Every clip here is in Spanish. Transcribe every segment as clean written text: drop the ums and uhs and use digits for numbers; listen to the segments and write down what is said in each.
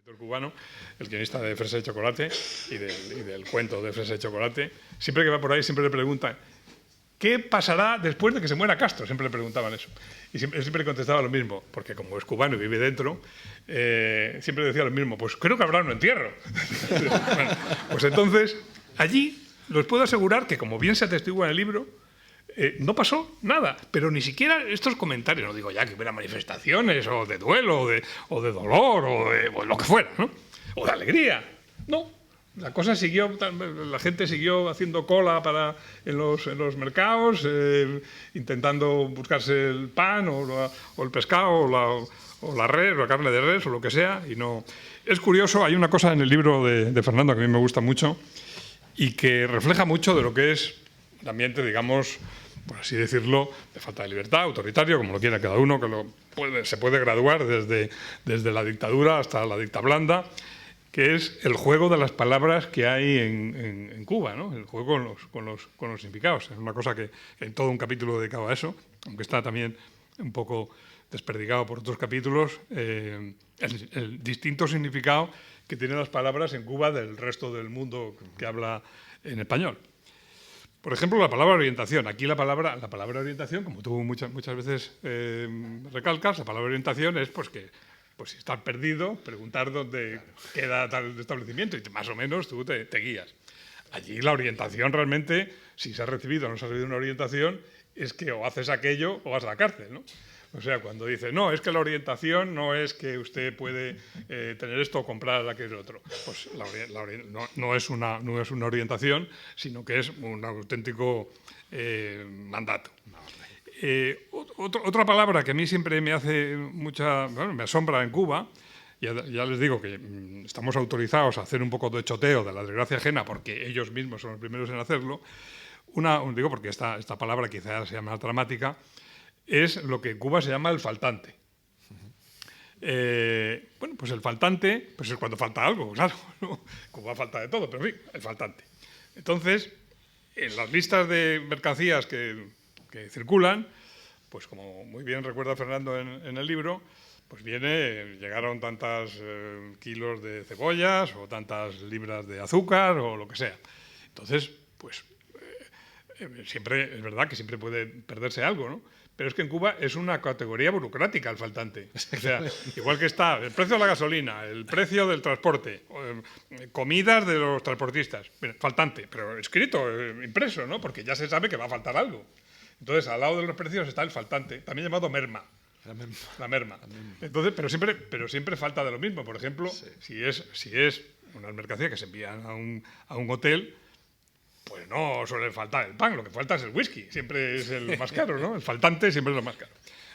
escritor cubano, el guionista de Fresa y Chocolate y del cuento de Fresa y Chocolate, siempre que va por ahí siempre le preguntan ¿qué pasará después de que se muera Castro? Siempre le preguntaban eso. Y siempre contestaba lo mismo, porque como es cubano y vive dentro, siempre decía lo mismo, pues creo que habrá un entierro. Bueno, pues entonces, allí los puedo asegurar que, como bien se atestigua en el libro, no pasó nada, pero ni siquiera estos comentarios, no digo ya que hubiera manifestaciones o de duelo o de dolor o de lo que fuera, ¿no? O de alegría, no. La cosa siguió, la gente siguió haciendo cola en los mercados, intentando buscarse el pan o el pescado o la res o la carne de res o lo que sea. Y no. Es curioso, hay una cosa en el libro de Fernando que a mí me gusta mucho y que refleja mucho de lo que es el ambiente, digamos, por así decirlo, de falta de libertad, autoritario, como lo quiera cada uno, que se puede graduar desde la dictadura hasta la dictablanda, que es el juego de las palabras que hay en Cuba, ¿no? El juego con los significados. Es una cosa que en todo un capítulo dedicado a eso, aunque está también un poco desperdigado por otros capítulos, el distinto significado que tienen las palabras en Cuba del resto del mundo que habla en español. Por ejemplo, la palabra orientación. Aquí la palabra orientación, como tú muchas veces recalcas, la palabra orientación es pues si estás perdido, preguntar dónde queda tal establecimiento y más o menos tú te guías. Allí la orientación realmente, si se ha recibido o no se ha recibido una orientación, es que o haces aquello o vas a la cárcel, ¿no? O sea, cuando dice, no, es que la orientación no es que usted puede tener esto o comprar aquello otro. Pues no es una orientación, sino que es un auténtico mandato. Otra palabra que a mí siempre me hace me asombra en Cuba, ya les digo que estamos autorizados a hacer un poco de choteo de la desgracia ajena porque ellos mismos son los primeros en hacerlo, digo porque esta palabra quizás sea más dramática, es lo que en Cuba se llama el faltante. Bueno, pues el faltante pues es cuando falta algo, claro, ¿no? Cuba falta de todo, pero en fin, el faltante. Entonces, en las listas de mercancías que circulan, pues como muy bien recuerda Fernando en el libro, pues llegaron tantos kilos de cebollas o tantas libras de azúcar o lo que sea. Entonces, pues siempre es verdad que siempre puede perderse algo, ¿no? Pero es que en Cuba es una categoría burocrática el faltante. O sea, igual que está el precio de la gasolina, el precio del transporte, comidas de los transportistas, faltante, pero escrito, impreso, ¿no? Porque ya se sabe que va a faltar algo. Entonces, al lado de los precios está el faltante, también llamado merma. La merma. Entonces, pero siempre falta de lo mismo. Por ejemplo, sí. si es una mercancía que se envían a un hotel, pues no suele faltar el pan, lo que falta es el whisky, siempre es el más caro, ¿no? El faltante siempre es lo más caro.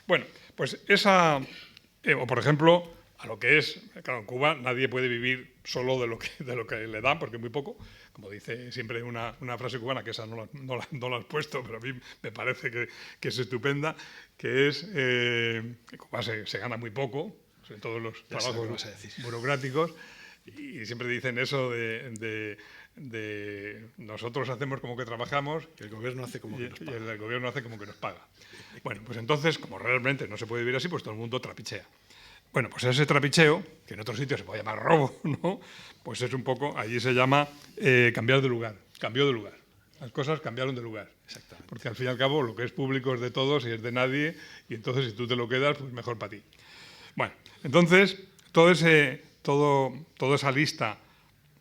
Bueno, pues o por ejemplo, a lo que es, claro, en Cuba nadie puede vivir solo de lo que le dan, porque es muy poco. Como dice siempre una frase cubana, que esa no la has puesto, pero a mí me parece que es estupenda, que es que en Cuba se gana muy poco, sobre todo en los trabajos burocráticos, y siempre dicen eso de nosotros hacemos como que trabajamos y el gobierno hace como que nos paga. Y el gobierno hace como que nos paga. Bueno, pues entonces, como realmente no se puede vivir así, pues todo el mundo trapichea. Bueno, pues ese trapicheo, que en otros sitios se puede llamar robo, ¿no? Pues es un poco, allí se llama cambiar de lugar, cambió de lugar. Las cosas cambiaron de lugar. Exactamente. Porque al fin y al cabo lo que es público es de todos y es de nadie, y entonces si tú te lo quedas, pues mejor para ti. Bueno, entonces, toda esa lista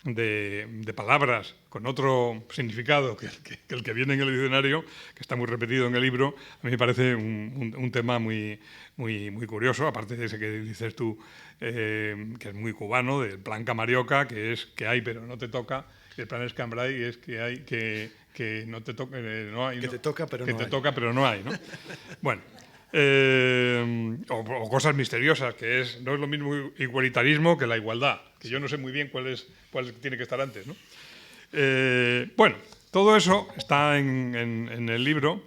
de palabras con otro significado que el que viene en el diccionario, que está muy repetido en el libro, a mí me parece un tema muy curioso, aparte de ese que dices tú, que es muy cubano, del plan camarioca, que es que hay pero no te toca, y el plan escambray es que hay que no te toca, no hay, que ¿no? te toca pero que no te hay. toca pero no hay, ¿no? Bueno. O cosas misteriosas, no es lo mismo igualitarismo que la igualdad, que yo no sé muy bien cuál tiene que estar antes, ¿no? Bueno, todo eso está en el libro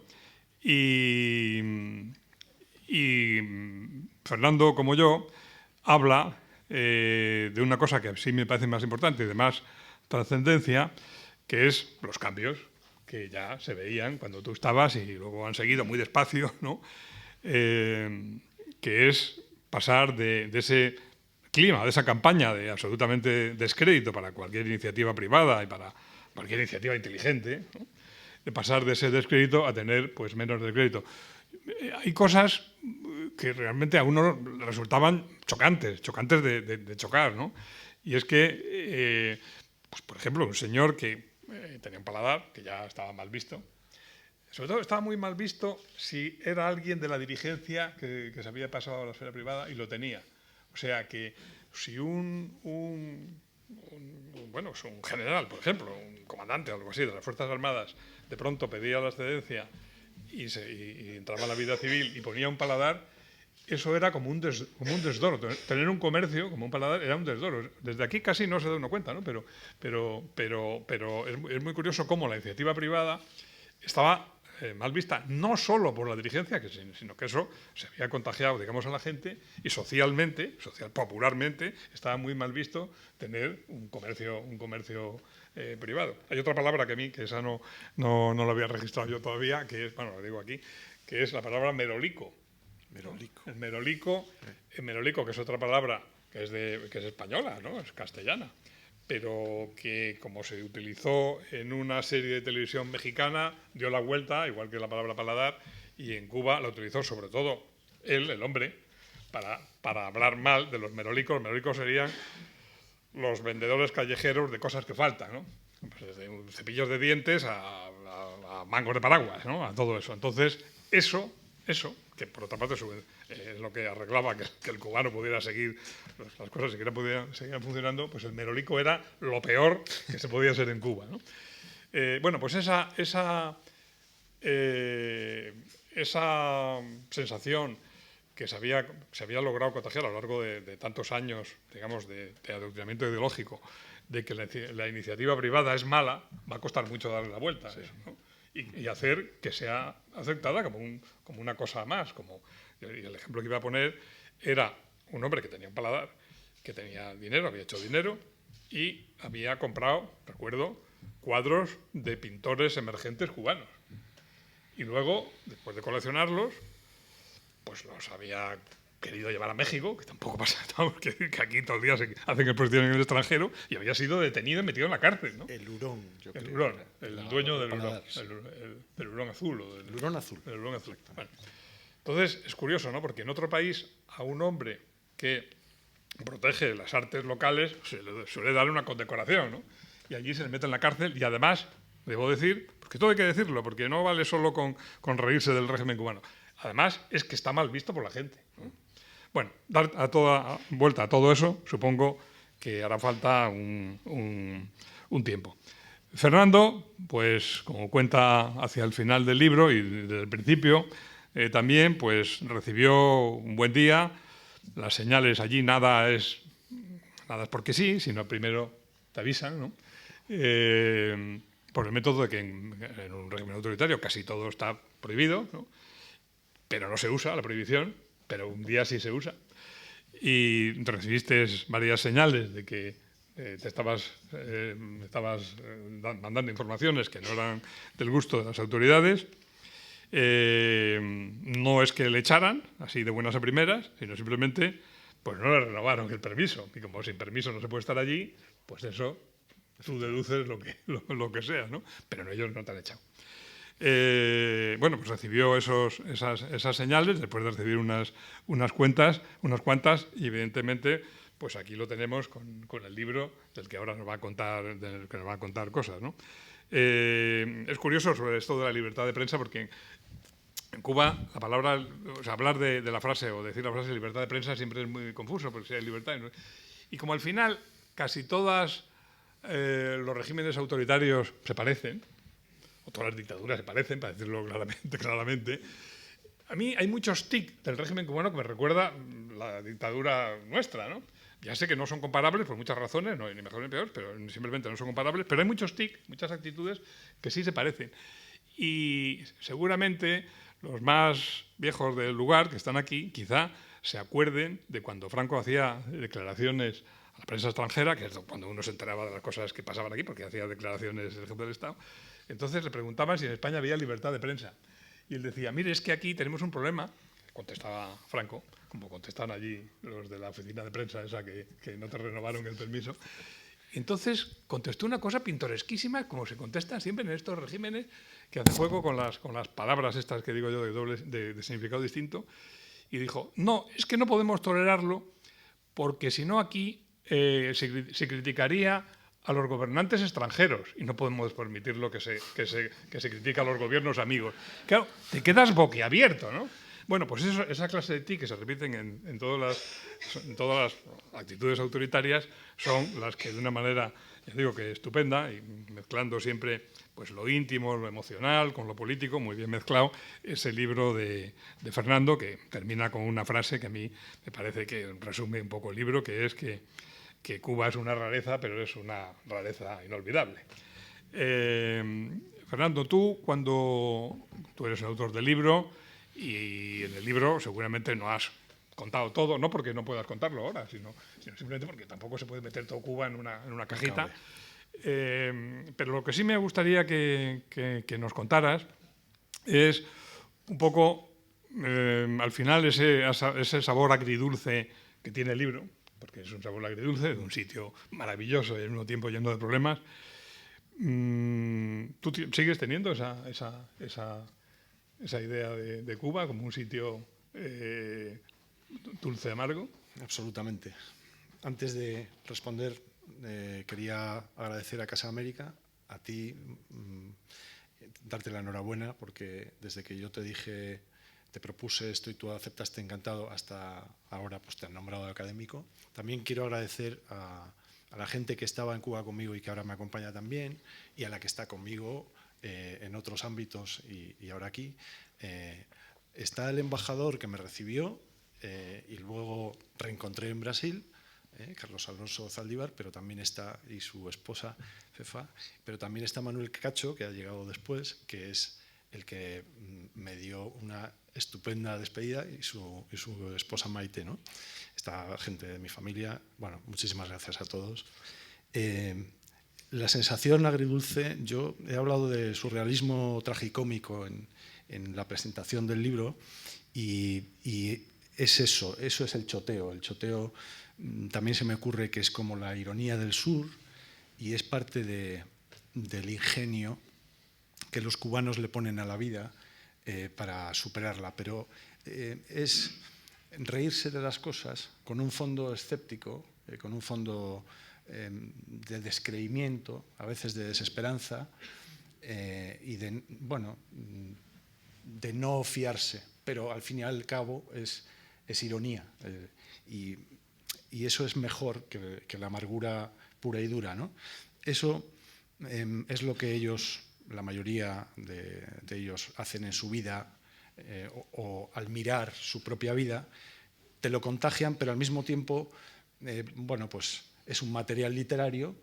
y Fernando, como yo, habla de una cosa que sí me parece más importante y de más trascendencia, que es los cambios que ya se veían cuando tú estabas y luego han seguido muy despacio, ¿no? Que es pasar de ese clima de esa campaña de absolutamente descrédito para cualquier iniciativa privada y para cualquier iniciativa inteligente, ¿no? De pasar de ese descrédito a tener pues menos descrédito. Hay cosas que realmente a uno resultaban chocantes de chocar, ¿no? Y es que, pues, por ejemplo, un señor que tenía un paladar que ya estaba mal visto. Sobre todo estaba muy mal visto si era alguien de la dirigencia que se había pasado a la esfera privada y lo tenía. O sea que si un general, por ejemplo, un comandante o algo así de las Fuerzas Armadas, de pronto pedía la excedencia y entraba a la vida civil y ponía un paladar, eso era como un desdoro. Tener un comercio como un paladar era un desdoro. Desde aquí casi no se da uno cuenta, ¿no? Pero es muy curioso cómo la iniciativa privada estaba mal vista, no solo por la dirigencia, sino que eso se había contagiado, digamos, a la gente, y popularmente, estaba muy mal visto tener un comercio privado. Hay otra palabra que a mí, que esa no la había registrado yo todavía, que es, bueno, lo digo aquí, que es la palabra merolico. El merolico, que es otra palabra que es española, ¿no? Es castellana, pero que como se utilizó en una serie de televisión mexicana, dio la vuelta, igual que la palabra paladar, y en Cuba la utilizó sobre todo él, el hombre, para hablar mal de los merolicos. Los merolicos serían los vendedores callejeros de cosas que faltan, ¿no? Pues desde cepillos de dientes a mangos de paraguas, ¿no? A todo eso. Entonces, eso, que por otra parte es lo que arreglaba que el cubano pudiera seguir, las cosas seguían funcionando, pues el merolico era lo peor que se podía hacer en Cuba, ¿no? Bueno, pues esa sensación que se había logrado contagiar a lo largo de tantos años, digamos, de adoctrinamiento ideológico, de que la iniciativa privada es mala, va a costar mucho darle la vuelta a eso, ¿no? Y hacer que sea aceptada como una cosa más. Y el ejemplo que iba a poner era un hombre que tenía un paladar, que tenía dinero, había hecho dinero y había comprado, recuerdo, cuadros de pintores emergentes cubanos. Y luego, después de coleccionarlos, pues los había querido llevar a México, que tampoco pasa, que aquí todo el día se hacen exposiciones en el extranjero, y había sido detenido y metido en la cárcel, ¿no? El hurón, el hurón, el dueño del hurón, del hurón azul. El hurón azul. El hurón azul. Bueno, entonces, es curioso, ¿no? Porque en otro país, a un hombre que protege las artes locales, se le suele darle una condecoración, ¿no? Y allí se le mete en la cárcel, y además, debo decir, porque todo hay que decirlo, porque no vale solo con reírse del régimen cubano. Además, es que está mal visto por la gente, ¿no? Bueno, dar vuelta a todo eso, supongo que hará falta un tiempo. Fernando, pues como cuenta hacia el final del libro y desde el principio, también pues recibió un buen día. Las señales allí nada es porque sí, sino primero te avisan, ¿no? Por el método de que en un régimen autoritario casi todo está prohibido, ¿no? Pero no se usa la prohibición, pero un día sí se usa. Y recibiste varias señales de que te estabas mandando informaciones que no eran del gusto de las autoridades. No es que le echaran, así de buenas a primeras, sino simplemente pues no le renovaron el permiso. Y como sin permiso no se puede estar allí, pues eso, tú deduces lo que sea, ¿no? Pero ellos no te han echado. Bueno, pues recibió esas señales después de recibir unas cuantas, y evidentemente pues aquí lo tenemos con el libro del que ahora nos va a contar cosas, ¿no? Es curioso sobre esto de la libertad de prensa, porque en Cuba la palabra, o sea, hablar de la frase o decir la frase libertad de prensa siempre es muy confuso, porque si hay libertad, ¿no? Y como al final casi todos los regímenes autoritarios se parecen, o todas las dictaduras se parecen, para decirlo claramente. A mí hay muchos tics del régimen cubano que me recuerda la dictadura nuestra, ¿no? Ya sé que no son comparables por muchas razones, no hay ni mejor ni peor, pero simplemente no son comparables, pero hay muchos tics, muchas actitudes que sí se parecen. Y seguramente los más viejos del lugar, que están aquí, quizá se acuerden de cuando Franco hacía declaraciones a la prensa extranjera, que es cuando uno se enteraba de las cosas que pasaban aquí, porque hacía declaraciones del jefe del Estado. Entonces le preguntaban si en España había libertad de prensa. Y él decía, mire, es que aquí tenemos un problema, contestaba Franco, como contestan allí los de la oficina de prensa esa que no te renovaron el permiso. Entonces contestó una cosa pintoresquísima, como se contesta siempre en estos regímenes, que hace juego con las palabras estas que digo yo de significado distinto, y dijo, no, es que no podemos tolerarlo porque si no aquí se criticaría a los gobernantes extranjeros y no podemos permitirlo que se critique a los gobiernos amigos. Claro, te quedas boquiabierto, ¿no? Bueno, pues esa clase de ti que se repiten en todas las actitudes autoritarias son las que de una manera, ya digo que estupenda, y mezclando siempre pues lo íntimo, lo emocional, con lo político, muy bien mezclado, ese libro de Fernando que termina con una frase que a mí me parece que resume un poco el libro, que es que Cuba es una rareza, pero es una rareza inolvidable. Fernando, tú eres el autor del libro y en el libro seguramente no has contado todo, no porque no puedas contarlo ahora, sino simplemente porque tampoco se puede meter todo Cuba en una cajita. Pero lo que sí me gustaría que nos contaras es un poco, al final, ese sabor agridulce que tiene el libro, porque es un sabor agridulce de un sitio maravilloso y al mismo tiempo lleno de problemas. ¿Tú sigues teniendo esa idea de Cuba como un sitio dulce amargo? Absolutamente. Antes de responder, quería agradecer a Casa América, a ti, darte la enhorabuena, porque desde que yo te dije, te propuse esto y tú aceptaste encantado, hasta ahora pues te han nombrado de académico. También quiero agradecer a la gente que estaba en Cuba conmigo y que ahora me acompaña también, y a la que está conmigo en otros ámbitos y ahora aquí. Está el embajador que me recibió y luego reencontré en Brasil, Carlos Alonso Zaldívar, pero también está, y su esposa Fefa, pero también está Manuel Cacho, que ha llegado después, que es el que me dio una estupenda despedida, y su esposa Maite, ¿no? Esta gente de mi familia, bueno, muchísimas gracias a todos. La sensación agridulce, yo he hablado de surrealismo tragicómico en la presentación del libro, y es eso es el choteo. El choteo también se me ocurre que es como la ironía del sur, y es parte del ingenio que los cubanos le ponen a la vida para superarla, pero es reírse de las cosas con un fondo escéptico, con un fondo de descreimiento, a veces de desesperanza, y de no fiarse, pero al fin y al cabo es ironía, y eso es mejor que la amargura pura y dura, ¿no? Eso es lo que ellos, la mayoría de ellos, hacen en su vida, o al mirar su propia vida, te lo contagian, pero al mismo tiempo, pues es un material literario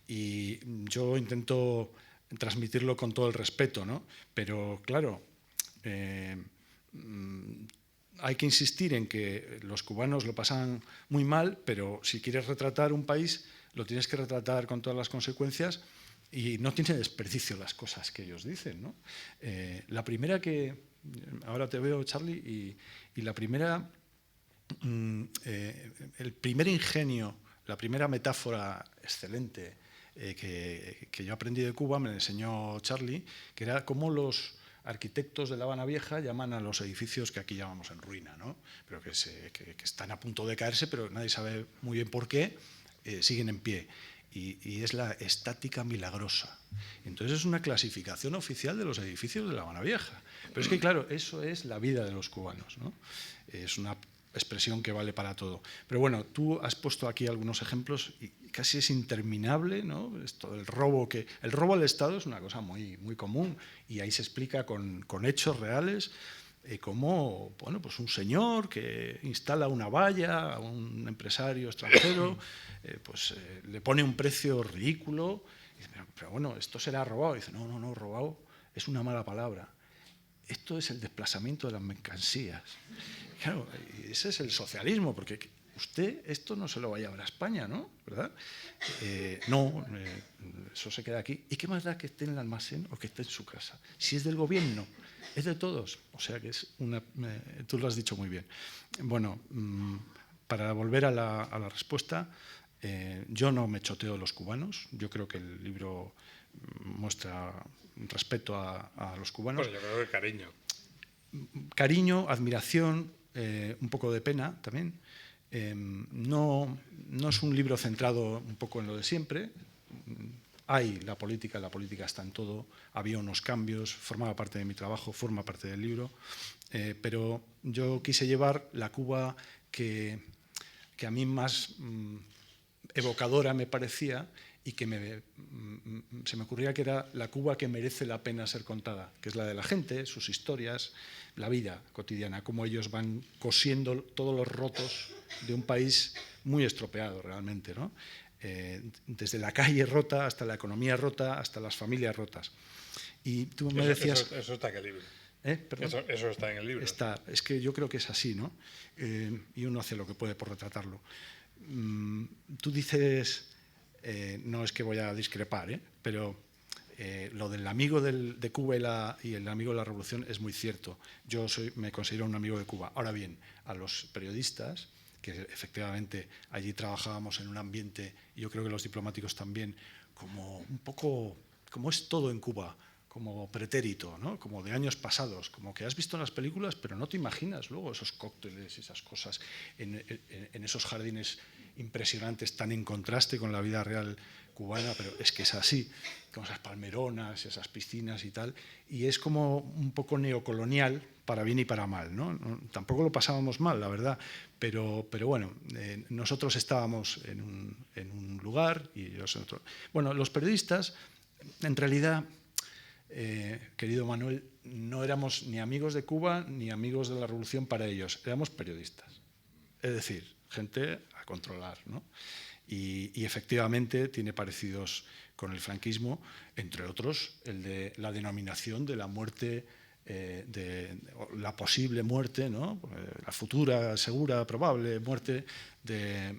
y yo intento transmitirlo con todo el respeto, ¿no? Pero claro, hay que insistir en que los cubanos lo pasan muy mal, pero si quieres retratar un país, lo tienes que retratar con todas las consecuencias, y no tiene desperdicio las cosas que ellos dicen, ¿no? La primera que... Ahora te veo, Charlie, y la primera... el primer ingenio, la primera metáfora excelente que yo aprendí de Cuba me la enseñó Charlie, que era cómo los arquitectos de La Habana Vieja llaman a los edificios que aquí llamamos en ruina, ¿no? Pero que están a punto de caerse, pero nadie sabe muy bien por qué, siguen en pie. Y es la estática milagrosa. Entonces es una clasificación oficial de los edificios de La Habana Vieja. Pero es que, claro, eso es la vida de los cubanos, ¿no? Es una expresión que vale para todo. Pero bueno, tú has puesto aquí algunos ejemplos y casi es interminable, ¿no? Esto del robo, el robo al Estado es una cosa muy, muy común, y ahí se explica con hechos reales cómo, bueno, pues un señor que instala una valla a un empresario extranjero, le pone un precio ridículo, y dice, pero bueno, esto será robado. Y dice, no, robado es una mala palabra. Esto es el desplazamiento de las mercancías. Claro, ese es el socialismo, porque usted esto no se lo va a llevar a España, ¿no? ¿Verdad? Eso se queda aquí. ¿Y qué más da que esté en el almacén o que esté en su casa? Si es del gobierno, Es de todos. O sea que es una... tú lo has dicho muy bien. Bueno, para volver a la respuesta, yo no me choteo los cubanos. Yo creo que el libro muestra respeto a los cubanos. Bueno, yo creo que cariño. Cariño, admiración, un poco de pena también. No es un libro centrado un poco en lo de siempre. Hay la política está en todo. Había unos cambios, formaba parte de mi trabajo, forma parte del libro. Pero yo quise llevar la Cuba que a mí más evocadora me parecía y que se me ocurría que era la Cuba que merece la pena ser contada, que es la de la gente, sus historias, la vida cotidiana, cómo ellos van cosiendo todos los rotos de un país muy estropeado realmente, ¿no? Desde la calle rota hasta la economía rota, hasta las familias rotas. Y tú me decías... Eso está en el libro. Eso está en el libro. Está, es que yo creo que es así, ¿no? Y uno hace lo que puede por retratarlo. Tú dices... no es que voy a discrepar, pero lo del amigo de Cuba y el amigo de la revolución es muy cierto. Yo me considero un amigo de Cuba. Ahora bien, a los periodistas, que efectivamente allí trabajábamos en un ambiente, y yo creo que los diplomáticos también, como un poco, como es todo en Cuba, como pretérito, ¿no? Como de años pasados, como que has visto en las películas, pero no te imaginas luego esos cócteles, esas cosas, en esos jardines impresionantes, tan en contraste con la vida real cubana, pero es que es así, con esas palmeronas, esas piscinas y tal, y es como un poco neocolonial, para bien y para mal, ¿no? Tampoco lo pasábamos mal, la verdad, pero bueno, nosotros estábamos en un lugar y ellos en otro. Bueno, los periodistas, en realidad, querido Manuel, no éramos ni amigos de Cuba ni amigos de la revolución para ellos, éramos periodistas, es decir, gente a controlar, ¿no? Y efectivamente tiene parecidos con el franquismo, entre otros el de la denominación de la muerte, de la posible muerte, ¿no? La futura, segura, probable muerte de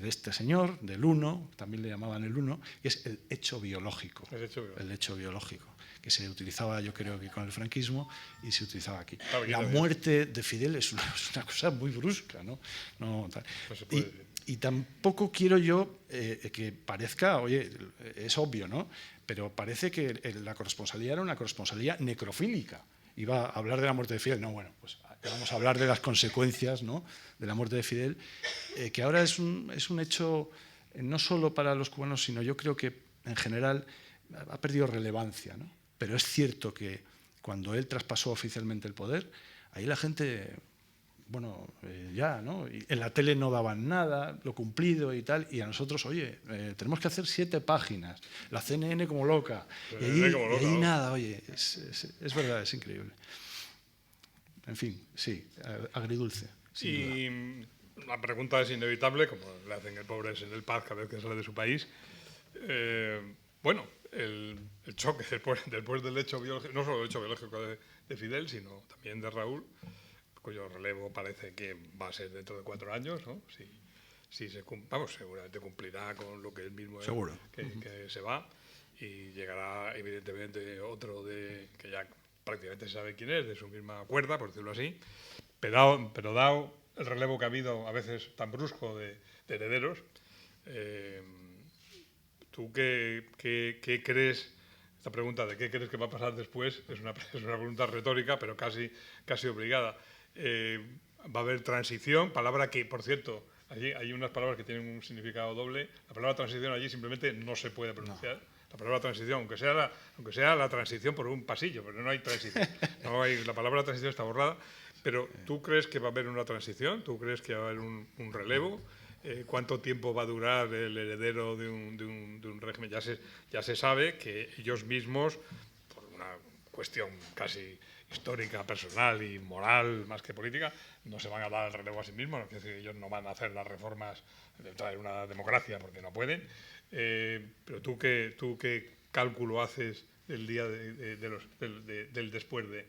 este señor, del Uno, también le llamaban el Uno, y es el hecho biológico. El hecho biológico, que se utilizaba yo creo que con el franquismo y se utilizaba aquí. La muerte de Fidel es una cosa muy brusca, ¿no? No se puede decir. Y tampoco quiero yo que parezca, oye, es obvio, ¿no? Pero parece que la corresponsalía era una corresponsalía necrofílica. Iba a hablar de la muerte de Fidel. No, bueno, pues vamos a hablar de las consecuencias, ¿no?, de la muerte de Fidel, que ahora es un hecho no solo para los cubanos, sino yo creo que en general ha perdido relevancia, ¿no? Pero es cierto que cuando él traspasó oficialmente el poder, ahí la gente... bueno, ya, ¿no? Y en la tele no daban nada, lo cumplido y tal, y a nosotros, oye, tenemos que hacer 7 páginas, la CNN como loca, y ahí nada, oye, es verdad, es increíble. En fin, sí, agridulce. Y la pregunta es inevitable, como le hacen el pobre en el Paz cada vez que sale de su país. Bueno, el choque después del hecho biológico, no solo el hecho biológico de Fidel, sino también de Raúl, cuyo relevo parece que va a ser dentro de 4 años, ¿no? Si se vamos, seguramente cumplirá con lo que él mismo que se va, y llegará evidentemente otro que ya prácticamente se sabe quién es, de su misma cuerda, por decirlo así, pero dado el relevo que ha habido a veces tan brusco de herederos, ¿tú qué crees? Esta pregunta de qué crees que va a pasar después es una pregunta retórica, pero casi obligada. Va a haber transición, palabra que, por cierto, allí hay unas palabras que tienen un significado doble. La palabra transición allí simplemente no se puede pronunciar. No. La palabra transición, aunque sea la transición por un pasillo, pero no hay transición. La palabra transición está borrada. Pero ¿tú crees que va a haber una transición? ¿Tú crees que va a haber un relevo? ¿Cuánto tiempo va a durar el heredero de un régimen? Ya se sabe que ellos mismos, por una cuestión casi histórica, personal y moral, más que política, no se van a dar el relevo a sí mismos, es decir, ellos no van a hacer las reformas de traer una democracia porque no pueden. Pero ¿tú qué cálculo haces del día del después de...?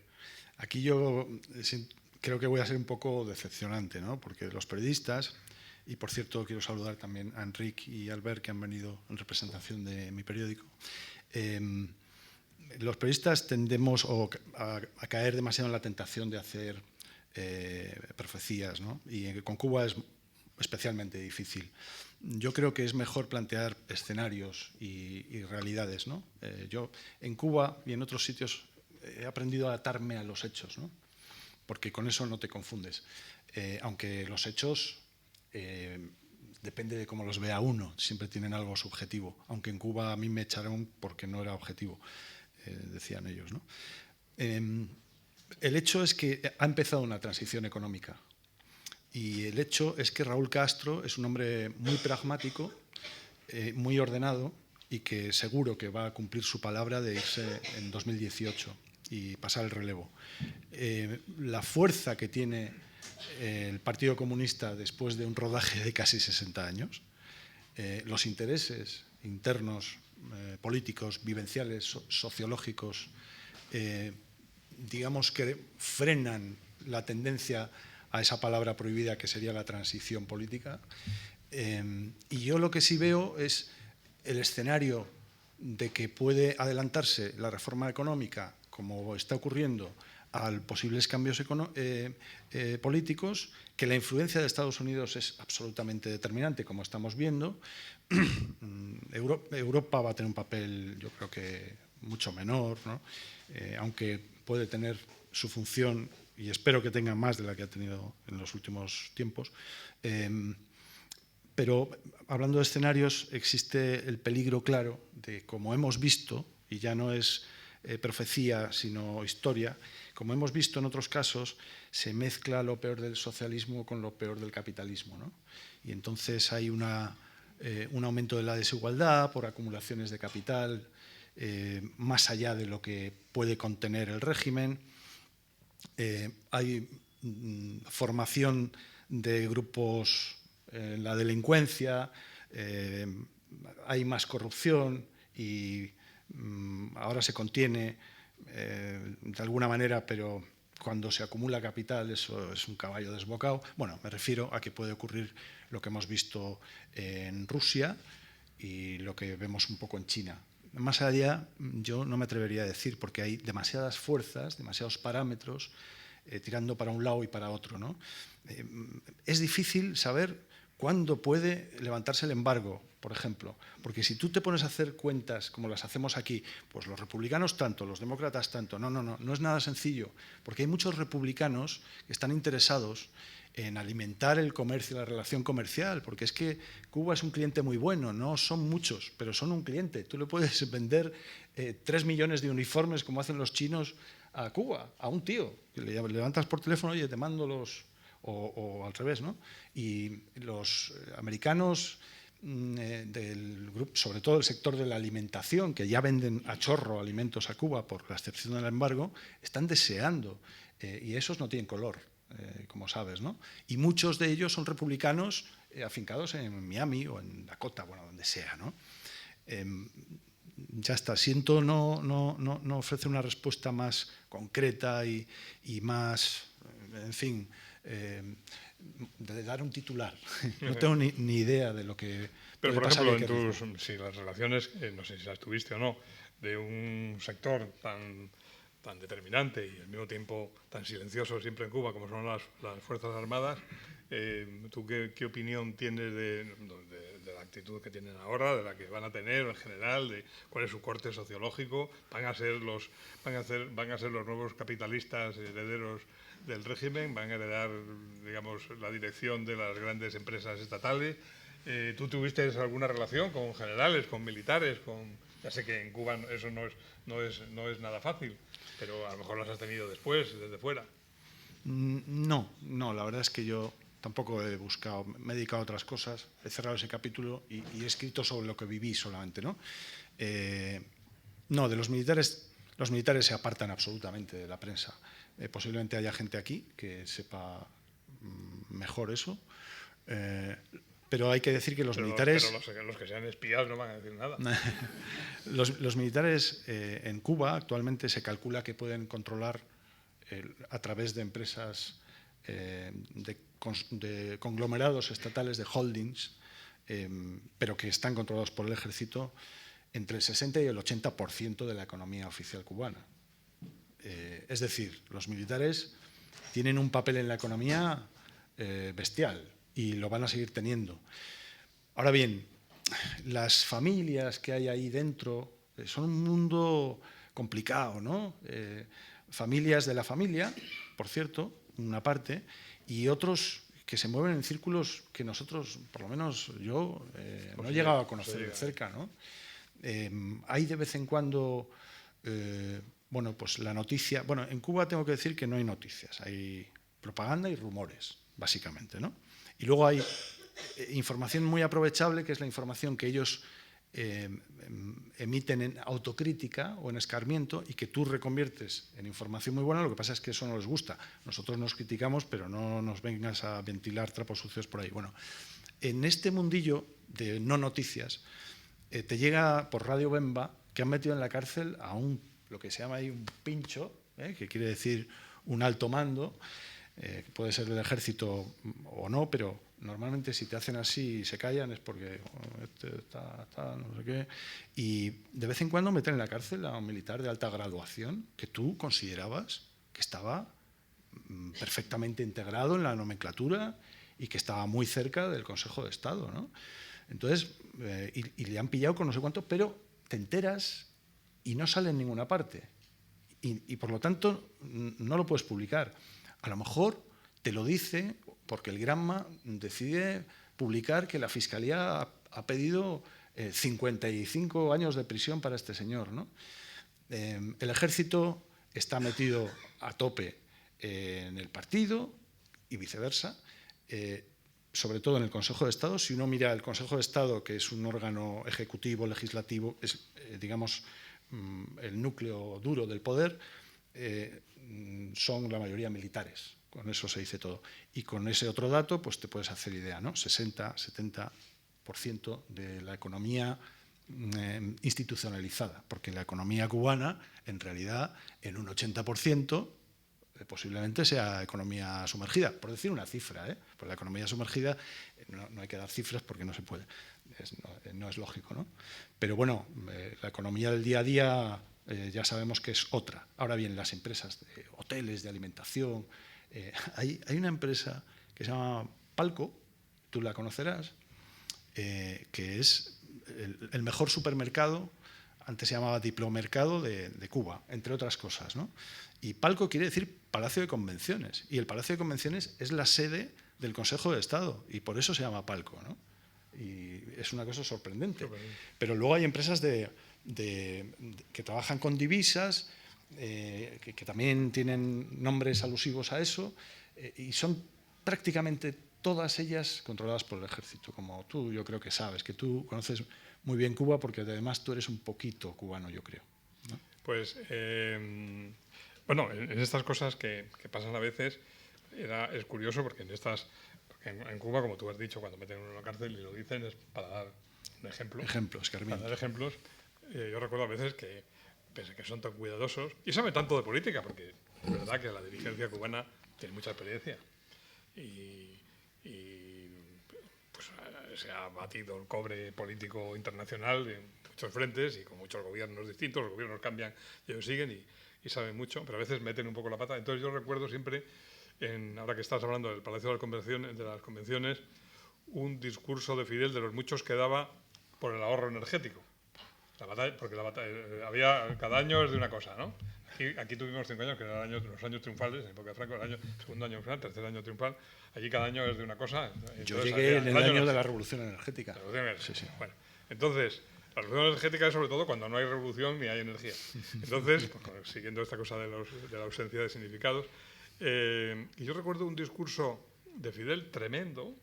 Aquí yo creo que voy a ser un poco decepcionante, ¿no? Porque los periodistas, y por cierto quiero saludar también a Enric y Albert, que han venido en representación de mi periódico, los periodistas tendemos a caer demasiado en la tentación de hacer profecías, ¿no? Y con Cuba es especialmente difícil. Yo creo que es mejor plantear escenarios y realidades, ¿no? Yo en Cuba y en otros sitios he aprendido a atarme a los hechos, ¿no? Porque con eso no te confundes. Aunque los hechos, depende de cómo los vea uno, siempre tienen algo subjetivo. Aunque en Cuba a mí me echaron porque no era objetivo, decían ellos, ¿no? El hecho es que ha empezado una transición económica. Y el hecho es que Raúl Castro es un hombre muy pragmático, muy ordenado y que seguro que va a cumplir su palabra de irse en 2018 y pasar el relevo. La fuerza que tiene el Partido Comunista después de un rodaje de casi 60 años, los intereses internos, políticos, vivenciales, sociológicos, digamos que frenan la tendencia a esa palabra prohibida que sería la transición política. Y yo lo que sí veo es el escenario de que puede adelantarse la reforma económica, como está ocurriendo, a posibles cambios políticos, que la influencia de Estados Unidos es absolutamente determinante, como estamos viendo. Europa va a tener un papel, yo creo que mucho menor, ¿no? Aunque puede tener su función, y espero que tenga más de la que ha tenido en los últimos tiempos. Pero hablando de escenarios, existe el peligro claro de, como hemos visto, y ya no es profecía, sino historia, como hemos visto en otros casos, se mezcla lo peor del socialismo con lo peor del capitalismo, ¿no? Y entonces hay un aumento de la desigualdad por acumulaciones de capital, más allá de lo que puede contener el régimen. Hay formación de grupos en la delincuencia, hay más corrupción y ahora se contiene de alguna manera, pero cuando se acumula capital eso es un caballo desbocado. Bueno, me refiero a que puede ocurrir lo que hemos visto en Rusia y lo que vemos un poco en China. Más allá yo no me atrevería a decir, porque hay demasiadas fuerzas, demasiados parámetros tirando para un lado y para otro, ¿no? Es difícil saber cuándo puede levantarse el embargo, por ejemplo, porque si tú te pones a hacer cuentas como las hacemos aquí, pues los republicanos tanto, los demócratas tanto, no es nada sencillo, porque hay muchos republicanos que están interesados en alimentar el comercio, la relación comercial, porque es que Cuba es un cliente muy bueno, no son muchos, pero son un cliente. Tú le puedes vender 3 millones de uniformes, como hacen los chinos, a Cuba, a un tío, que le levantas por teléfono, oye, te mando los... O al revés, ¿no? Y los americanos del grupo, sobre todo el sector de la alimentación, que ya venden a chorro alimentos a Cuba por la excepción del embargo, están deseando, y esos no tienen color, como sabes, ¿no? Y muchos de ellos son republicanos afincados en Miami o en Dakota, bueno, donde sea, ¿no? Ya está, siento no ofrecer una respuesta más concreta y más, en fin, de dar un titular. No tengo ni idea de lo que Pero, puede por pasar. ejemplo, si las relaciones, no sé si las tuviste o no, de un sector tan determinante y al mismo tiempo tan silencioso siempre en Cuba como son las Fuerzas Armadas, ¿tú qué opinión tienes de la actitud que tienen ahora, de la que van a tener en general, de cuál es su corte sociológico? ¿Van a ser los nuevos capitalistas herederos del régimen? ¿Van a heredar, digamos, la dirección de las grandes empresas estatales? ¿Tú tuviste alguna relación con generales, con militares? Ya sé que en Cuba eso no es nada fácil, pero a lo mejor las has tenido después, desde fuera. No, la verdad es que yo tampoco he buscado, me he dedicado a otras cosas, he cerrado ese capítulo y he escrito sobre lo que viví solamente, ¿no? No, de los militares se apartan absolutamente de la prensa. Posiblemente haya gente aquí que sepa mejor eso, pero hay que decir que los militares... Pero los que sean espías no van a decir nada. Los militares en Cuba actualmente se calcula que pueden controlar a través de empresas de conglomerados estatales, de holdings, pero que están controlados por el ejército, entre el 60 y el 80% de la economía oficial cubana. Es decir, los militares tienen un papel en la economía bestial y lo van a seguir teniendo. Ahora bien, las familias que hay ahí dentro son un mundo complicado, ¿no? Familias de la familia, por cierto, una parte, y otros que se mueven en círculos que nosotros, por lo menos yo, no he llegado a conocer de cerca, ¿no? Hay de vez en cuando, bueno, pues la noticia. Bueno, en Cuba tengo que decir que no hay noticias, hay propaganda y rumores, básicamente, ¿no? Y luego hay información muy aprovechable, que es la información que ellos emiten en autocrítica o en escarmiento y que tú reconviertes en información muy buena. Lo que pasa es que eso no les gusta. Nosotros nos criticamos, pero no nos vengas a ventilar trapos sucios por ahí. Bueno, en este mundillo de no noticias, te llega por Radio Bemba que han metido en la cárcel a lo que se llama ahí un pincho, que quiere decir un alto mando, que puede ser del ejército o no, pero normalmente si te hacen así y se callan es porque está no sé qué. Y de vez en cuando meten en la cárcel a un militar de alta graduación que tú considerabas que estaba perfectamente integrado en la nomenclatura y que estaba muy cerca del Consejo de Estado, ¿no? Entonces, y le han pillado con no sé cuánto, pero te enteras y no sale en ninguna parte. Y por lo tanto no lo puedes publicar. A lo mejor te lo dice porque el Granma decide publicar que la Fiscalía ha pedido 55 años de prisión para este señor, ¿no? El ejército está metido a tope en el partido y viceversa, sobre todo en el Consejo de Estado. Si uno mira el Consejo de Estado, que es un órgano ejecutivo, legislativo, es, digamos, el núcleo duro del poder, son la mayoría militares. Con eso se dice todo. Y con ese otro dato, pues te puedes hacer idea, ¿no? 60, 70% de la economía institucionalizada, porque la economía cubana, en realidad, en un 80%, posiblemente sea economía sumergida, por decir una cifra, Pues la economía sumergida, no hay que dar cifras porque no se puede, no es lógico, ¿no? Pero bueno, la economía del día a día ya sabemos que es otra. Ahora bien, las empresas de hoteles, de alimentación, hay una empresa que se llama Palco, tú la conocerás, que es el mejor supermercado, antes se llamaba Diplomercado de Cuba, entre otras cosas, ¿no? Y Palco quiere decir Palacio de Convenciones, y el Palacio de Convenciones es la sede del Consejo de Estado, y por eso se llama Palco, ¿no? Y es una cosa sorprendente. Pero luego hay empresas que trabajan con divisas, que también tienen nombres alusivos a eso, y son prácticamente todas ellas controladas por el ejército, como tú yo creo que sabes, que tú conoces muy bien Cuba porque además tú eres un poquito cubano, yo creo, ¿no? Pues, bueno, en estas cosas que pasan a veces, es curioso porque en Cuba, como tú has dicho, cuando meten uno en la cárcel y lo dicen es para dar un ejemplo. Ejemplos, Carmín. Para dar ejemplos. Yo recuerdo a veces que, pese a que son tan cuidadosos, y saben tanto de política, porque es verdad que la dirigencia cubana tiene mucha experiencia. Y pues se ha batido el cobre político internacional en muchos frentes y con muchos gobiernos distintos. Los gobiernos cambian y ellos siguen y saben mucho, pero a veces meten un poco la pata. Entonces yo recuerdo siempre, ahora que estás hablando del Palacio de las Convenciones, un discurso de Fidel de los muchos que daba por el ahorro energético. Porque había cada año es de una cosa, ¿no? Aquí tuvimos 5 años, que eran los años triunfales, en época de Franco, segundo año triunfal, tercer año triunfal. Allí cada año es de una cosa. Entonces, yo llegué en el año de la Revolución Energética. Sí. Bueno, entonces, la revolución energética es sobre todo cuando no hay revolución ni hay energía. Entonces, siguiendo esta cosa de la ausencia de significados, y yo recuerdo un discurso de Fidel tremendo,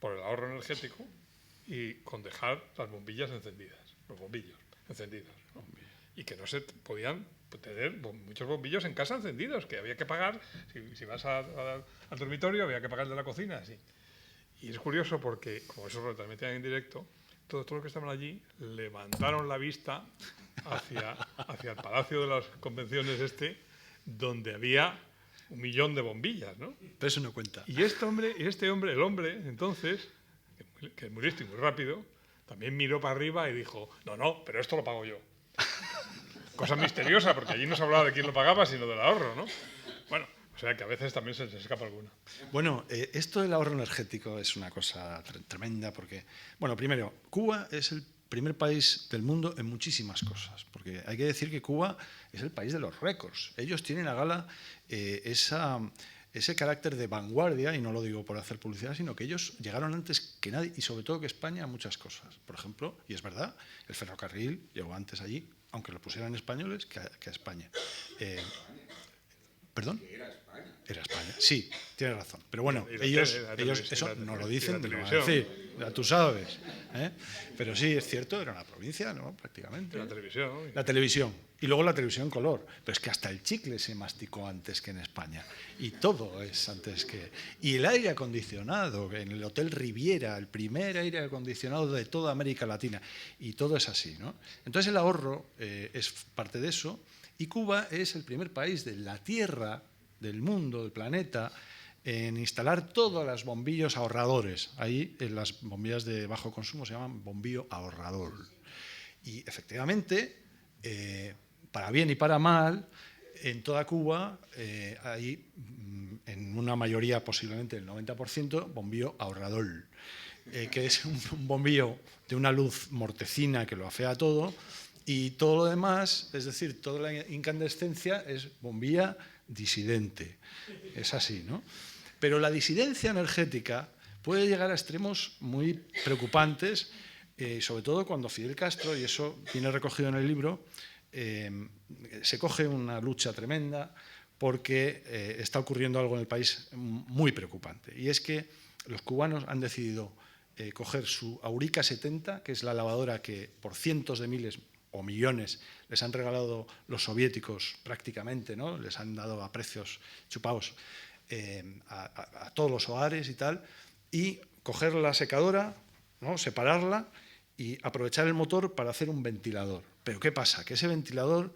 por el ahorro energético, y con dejar las bombillas encendidas, los bombillos encendidos, ¿no? Y que no se podían tener muchos bombillos en casa encendidos, que había que pagar, si vas al dormitorio había que pagar de la cocina, así. Y es curioso porque, como eso lo transmitían en directo, todos los que estaban allí levantaron la vista hacia el Palacio de las Convenciones donde había 1 millón de bombillas, ¿no? Pero eso no cuenta. Y este hombre, entonces, que es muy listo y muy rápido, también miró para arriba y dijo, no, pero esto lo pago yo. Cosa misteriosa, porque allí no se hablaba de quién lo pagaba, sino del ahorro, ¿no? Bueno, o sea que a veces también se escapa alguna. Bueno, esto del ahorro energético es una cosa tremenda porque, bueno, primero, Cuba es el primer país del mundo en muchísimas cosas, porque hay que decir que Cuba es el país de los récords. Ellos tienen a gala ese carácter de vanguardia, y no lo digo por hacer publicidad, sino que ellos llegaron antes que nadie, y sobre todo que España, a muchas cosas. Por ejemplo, y es verdad, el ferrocarril llegó antes allí, aunque lo pusieran españoles, que a España. ¿Perdón? Era España. Sí, tienes razón. Pero bueno, ellos eso no lo dicen ni lo van a decir. Ya tú sabes. Pero sí, es cierto, era una provincia, ¿no? Prácticamente. La televisión. La televisión. Y luego la televisión en color. Pero es que hasta el chicle se masticó antes que en España. Y todo es antes que... Y el aire acondicionado, en el Hotel Riviera, el primer aire acondicionado de toda América Latina. Y todo es así, ¿no? Entonces el ahorro es parte de eso. Y Cuba es el primer país de la Tierra, del mundo, del planeta, en instalar todos los bombillos ahorradores. Ahí en las bombillas de bajo consumo se llaman bombillo ahorrador. Y efectivamente, para bien y para mal, en toda Cuba hay, en una mayoría posiblemente el 90%, bombillo ahorrador, que es un bombillo de una luz mortecina que lo afea todo, y todo lo demás, es decir, toda la incandescencia es bombilla disidente. Es así, ¿no? Pero la disidencia energética puede llegar a extremos muy preocupantes, sobre todo cuando Fidel Castro, y eso viene recogido en el libro, se coge una lucha tremenda porque está ocurriendo algo en el país muy preocupante. Y es que los cubanos han decidido coger su Aurica 70, que es la lavadora que por cientos de miles o millones les han regalado los soviéticos prácticamente, ¿no? Les han dado a precios chupados a todos los hogares y tal, y coger la secadora, ¿no? Separarla y aprovechar el motor para hacer un ventilador. Pero ¿qué pasa? Que ese ventilador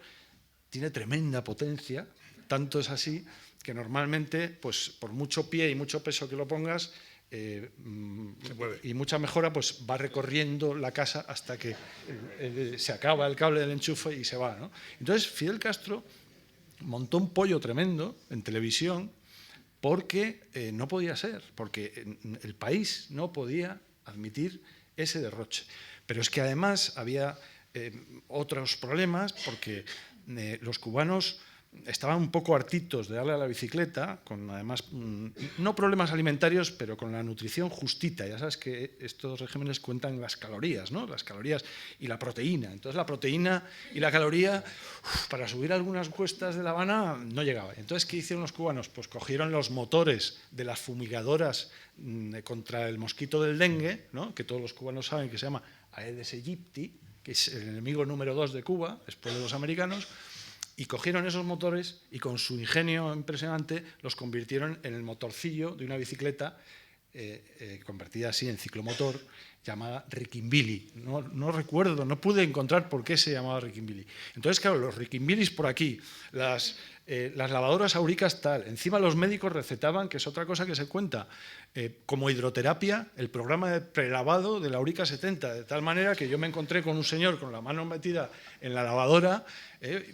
tiene tremenda potencia, tanto es así que normalmente, pues, por mucho pie y mucho peso que lo pongas, y mucha mejora, pues va recorriendo la casa hasta que se acaba el cable del enchufe y se va, ¿no? Entonces Fidel Castro montó un pollo tremendo en televisión porque no podía ser, porque el país no podía admitir ese derroche. Pero es que además había otros problemas porque los cubanos estaban un poco hartitos de darle a la bicicleta, con además, no problemas alimentarios, pero con la nutrición justita. Ya sabes que estos regímenes cuentan las calorías, ¿no? Las calorías y la proteína. Entonces la proteína y la caloría, para subir algunas cuestas de La Habana, no llegaba. Entonces, ¿qué hicieron los cubanos? Pues cogieron los motores de las fumigadoras contra el mosquito del dengue, ¿no? Que todos los cubanos saben que se llama Aedes aegypti, que es el enemigo número 2 de Cuba, después de los americanos. Y cogieron esos motores y con su ingenio impresionante los convirtieron en el motorcillo de una bicicleta convertida así en ciclomotor, llamada Rickinbilly. No recuerdo, no pude encontrar por qué se llamaba Rickinbilly. Entonces, claro, los Rickinbillys por aquí, las lavadoras Auricas tal, encima los médicos recetaban, que es otra cosa que se cuenta, como hidroterapia, el programa de prelavado de la Aurica 70, de tal manera que yo me encontré con un señor con la mano metida en la lavadora,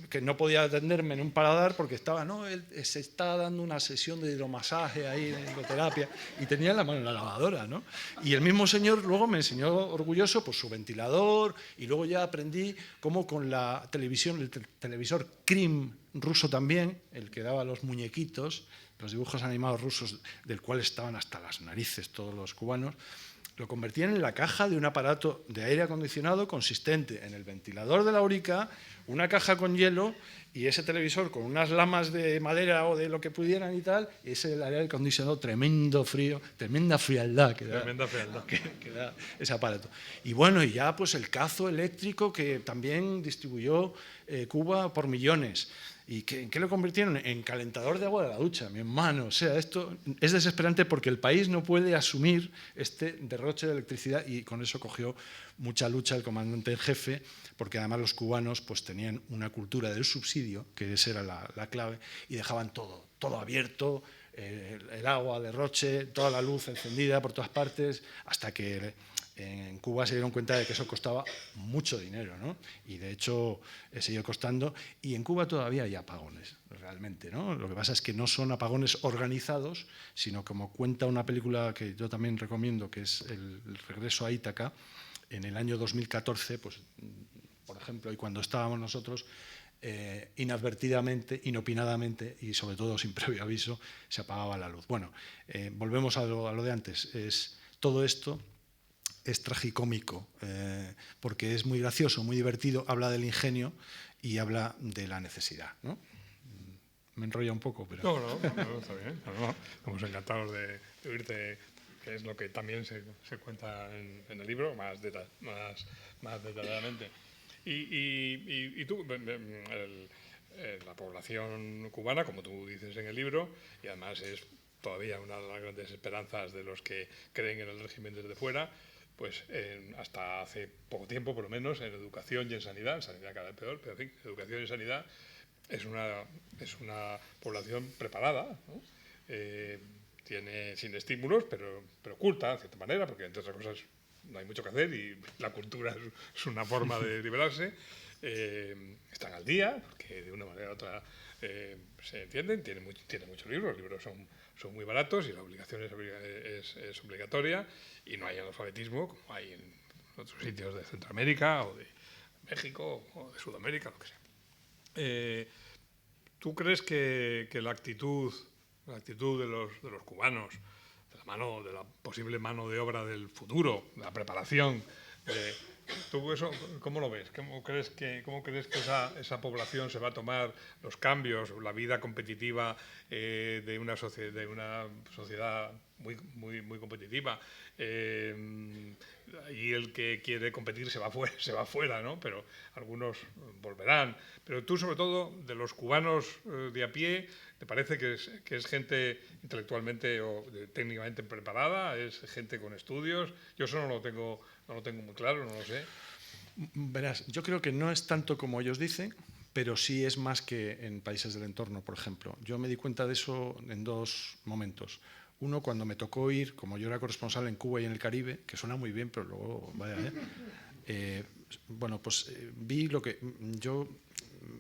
que no podía atenderme en un paladar porque estaba, él se está dando una sesión de hidromasaje ahí, de hidroterapia, y tenía la mano en la lavadora, ¿no? Y el mismo señor luego me enseñó orgulloso pues, su ventilador, y luego ya aprendí cómo con la televisión, el televisor Krim ruso también, el que daba los muñequitos, los dibujos animados rusos, del cual estaban hasta las narices todos los cubanos, lo convertían en la caja de un aparato de aire acondicionado consistente en el ventilador de la Aurica, una caja con hielo y ese televisor con unas lamas de madera o de lo que pudieran y tal, y ese aire acondicionado, tremendo frío, tremenda frialdad que da ese aparato. Y bueno, y ya pues el cazo eléctrico que también distribuyó Cuba por millones. ¿Y en qué lo convirtieron? En calentador de agua de la ducha, mi hermano. O sea, esto es desesperante porque el país no puede asumir este derroche de electricidad, y con eso cogió mucha lucha el comandante en jefe, porque además los cubanos pues, tenían una cultura del subsidio, que esa era la clave, y dejaban todo abierto, el agua, derroche, toda la luz encendida por todas partes, hasta que En Cuba se dieron cuenta de que eso costaba mucho dinero, ¿no? Y de hecho sigue costando. Y en Cuba todavía hay apagones, realmente, ¿no? Lo que pasa es que no son apagones organizados, sino como cuenta una película que yo también recomiendo, que es El regreso a Ítaca, en el año 2014, pues, por ejemplo, y cuando estábamos nosotros, inadvertidamente, inopinadamente y sobre todo sin previo aviso, se apagaba la luz. Bueno, volvemos a lo de antes. Todo esto es tragicómico, porque es muy gracioso, muy divertido, habla del ingenio y habla de la necesidad, ¿no? Me enrolla un poco, pero... No, está bien. No. Estamos encantados de oírte, que es lo que también se cuenta en el libro, más detalladamente. Y tú, la población cubana, como tú dices en el libro, y además es todavía una de las grandes esperanzas de los que creen en el régimen desde fuera, pues hasta hace poco tiempo, por lo menos, en educación y en sanidad cada vez peor, pero en fin, educación y sanidad es una población preparada, ¿no? Tiene sin estímulos, pero culta, de cierta manera, porque entre otras cosas no hay mucho que hacer y la cultura es una forma de liberarse. Están al día, porque de una manera u otra se entienden, tienen muchos libros, los libros son muy baratos y la obligación es obligatoria, y no hay analfabetismo como hay en otros sitios de Centroamérica o de México o de Sudamérica, lo que sea. ¿Tú crees que la actitud de los cubanos, de la posible mano de obra del futuro, la preparación, ¿tú eso cómo lo ves? ¿Cómo crees que esa población se va a tomar los cambios, la vida competitiva de una sociedad muy competitiva? Y el que quiere competir se va fuera, ¿no? Pero algunos volverán. Pero tú, sobre todo, de los cubanos de a pie, ¿te parece que es gente intelectualmente o técnicamente preparada? ¿Es gente con estudios? Yo eso no lo tengo muy claro, no lo sé. Verás, yo creo que no es tanto como ellos dicen, pero sí es más que en países del entorno, por ejemplo. Yo me di cuenta de eso en dos momentos. Uno, cuando me tocó ir, como yo era corresponsal en Cuba y en el Caribe, que suena muy bien, pero luego, vaya, bueno, pues vi lo que... Yo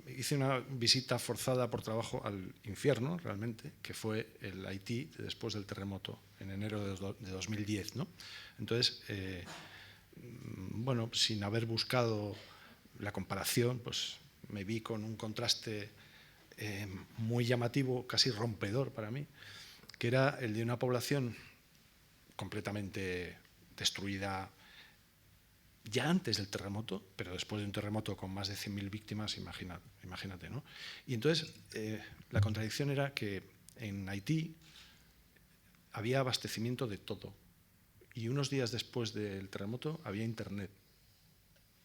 hice una visita forzada por trabajo al infierno, realmente, que fue el Haití después del terremoto, en enero de 2010, ¿no? Entonces, bueno, sin haber buscado la comparación, pues me vi con un contraste muy llamativo, casi rompedor para mí, que era el de una población completamente destruida ya antes del terremoto, pero después de un terremoto con más de 100.000 víctimas, imagínate, ¿no? Y entonces la contradicción era que en Haití había abastecimiento de todo, y unos días después del terremoto había internet,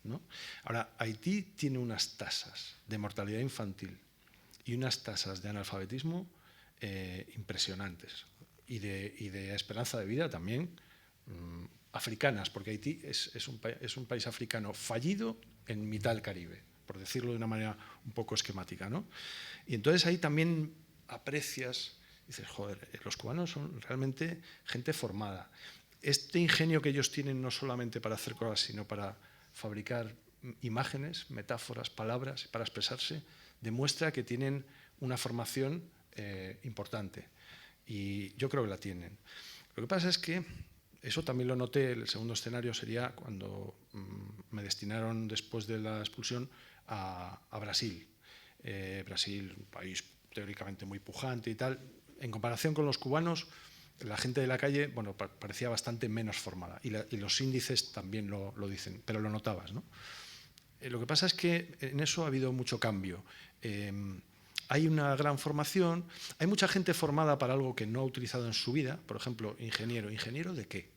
¿no? Ahora, Haití tiene unas tasas de mortalidad infantil y unas tasas de analfabetismo impresionantes, y de esperanza de vida también africanas, porque Haití es un país africano fallido en mitad del Caribe, por decirlo de una manera un poco esquemática, ¿no? Y entonces ahí también aprecias, dices, joder, los cubanos son realmente gente formada. Este ingenio que ellos tienen no solamente para hacer cosas, sino para fabricar imágenes, metáforas, palabras, para expresarse, demuestra que tienen una formación importante. Y yo creo que la tienen. Lo que pasa es que eso también lo noté. El segundo escenario sería cuando me destinaron después de la expulsión a Brasil. Brasil, un país teóricamente muy pujante y tal. En comparación con los cubanos, la gente de la calle, bueno, parecía bastante menos formada. Y los índices también lo dicen, pero lo notabas, ¿no? Lo que pasa es que en eso ha habido mucho cambio. Hay una gran formación, hay mucha gente formada para algo que no ha utilizado en su vida, por ejemplo, ingeniero. ¿Ingeniero de qué?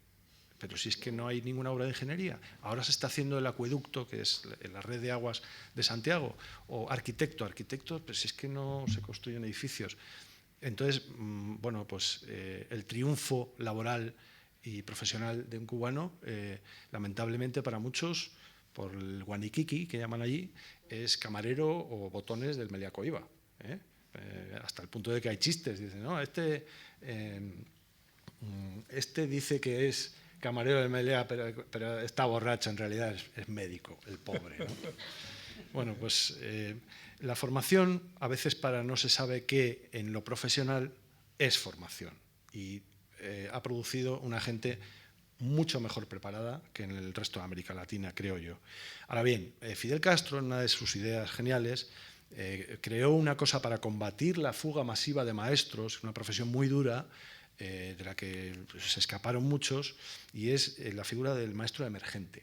Pero si es que no hay ninguna obra de ingeniería. Ahora se está haciendo el acueducto, que es la red de aguas de Santiago, o arquitecto, pero si es que no se construyen edificios. Entonces, bueno, pues el triunfo laboral y profesional de un cubano, lamentablemente para muchos, por el guaniquiqui que llaman allí, es camarero o botones del Meliacoiba. Hasta el punto de que hay chistes. Dicen, no, este dice que es camarero del Meliá, pero está borracho, en realidad es médico, el pobre, ¿no? Bueno, pues la formación, a veces para no se sabe qué en lo profesional, es formación. Y ha producido una gente mucho mejor preparada que en el resto de América Latina, creo yo. Ahora bien, Fidel Castro, en una de sus ideas geniales, creó una cosa para combatir la fuga masiva de maestros, una profesión muy dura, de la que se escaparon muchos, y es la figura del maestro emergente,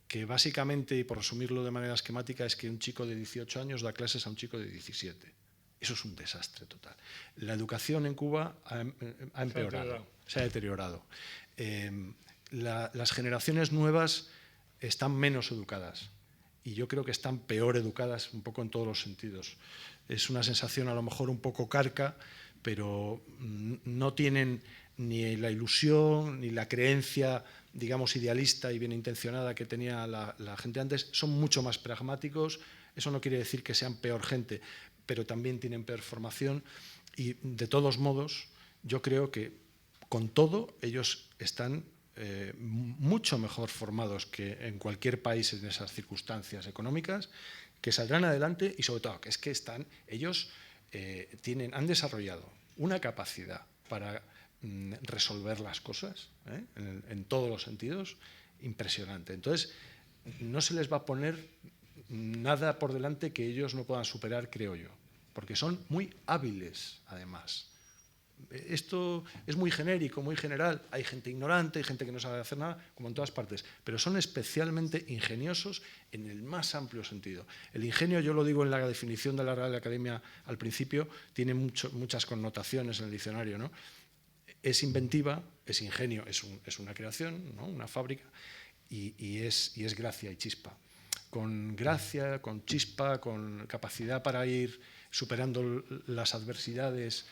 que básicamente, y por resumirlo de manera esquemática, es que un chico de 18 años da clases a un chico de 17. Eso es un desastre total. La educación en Cuba ha empeorado, se ha deteriorado. Las generaciones nuevas están menos educadas y yo creo que están peor educadas un poco en todos los sentidos. Es una sensación a lo mejor un poco carca, pero no tienen ni la ilusión ni la creencia, digamos, idealista y bien intencionada que tenía la gente antes. Son mucho más pragmáticos. Eso no quiere decir que sean peor gente, pero también tienen peor formación y, de todos modos, yo creo que con todo ellos están mucho mejor formados que en cualquier país en esas circunstancias económicas, que saldrán adelante y, sobre todo, que es que ellos han desarrollado una capacidad para resolver las cosas en todos los sentidos impresionante. Entonces, no se les va a poner nada por delante que ellos no puedan superar, creo yo, porque son muy hábiles, además. Esto es muy genérico, muy general. Hay gente ignorante, hay gente que no sabe hacer nada, como en todas partes, pero son especialmente ingeniosos en el más amplio sentido. El ingenio, yo lo digo en la definición de la Real Academia al principio, tiene muchas connotaciones en el diccionario, ¿no? Es inventiva, es ingenio, es una creación, ¿no? Una fábrica, y es gracia y chispa. Con gracia, con chispa, con capacidad para ir superando las adversidades,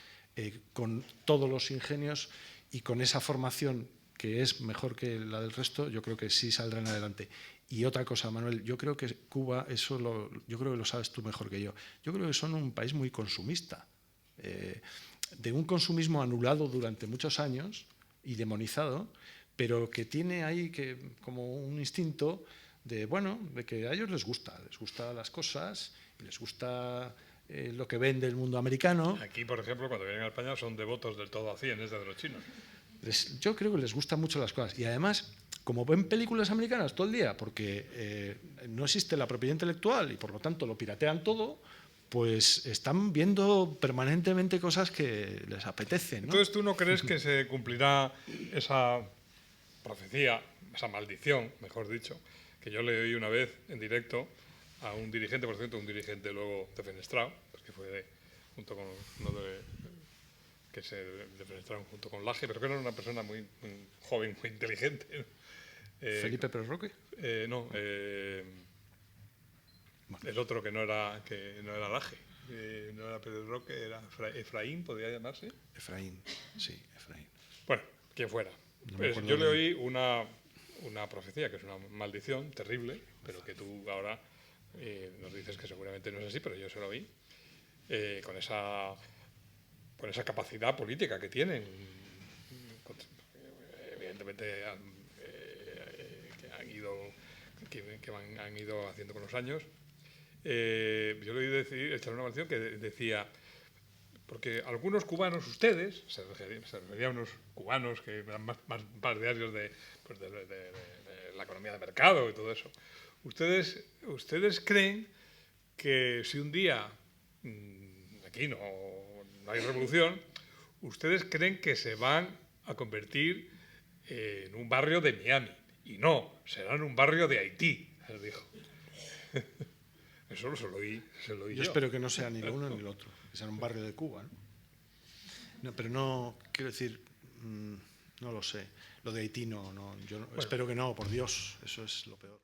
con todos los ingenios y con esa formación que es mejor que la del resto, yo creo que sí saldrán adelante. Y otra cosa, Manuel, yo creo que Cuba, yo creo que lo sabes tú mejor que yo creo que son un país muy consumista, de un consumismo anulado durante muchos años y demonizado, pero que tiene ahí como un instinto de que a ellos les gusta las cosas, les gusta lo que ven del mundo americano. Aquí, por ejemplo, cuando vienen a España son devotos del todo a 100, es de los chinos. Yo creo que les gustan mucho las cosas. Y además, como ven películas americanas todo el día, porque no existe la propiedad intelectual y por lo tanto lo piratean todo, pues están viendo permanentemente cosas que les apetecen, ¿no? Entonces, ¿tú no crees que se cumplirá esa profecía, esa maldición, mejor dicho, que yo le oí una vez en directo a un dirigente, por cierto, un dirigente luego defenestrado, pues que fue junto con uno que se defenestraron junto con Laje, pero que era una persona muy joven, muy inteligente, ¿no? ¿Felipe Pérez Roque? No, el otro que no era Laje, no era Pérez Roque, era Efraín, podría llamarse. Efraín, sí, Efraín. Bueno, quien fuera. No Pues yo le oí una profecía, que es una maldición terrible, pero que tú ahora nos dices que seguramente no es así, pero yo se lo oí, con esa capacidad política que tienen, evidentemente que han ido haciendo con los años. Yo le oí echar una maldición que decía, porque algunos cubanos, ustedes, se refería a unos cubanos que eran más partidarios de la economía de mercado y todo eso, ustedes creen que si un día aquí no hay revolución, ustedes creen que se van a convertir en un barrio de Miami, y no, serán un barrio de Haití, les dijo. Eso se lo oí yo. Espero que no sea ni lo uno ni lo otro, que sea un barrio de Cuba, ¿no? No, pero no, quiero decir, no lo sé. Lo de Haití yo espero que no, por Dios, eso es lo peor.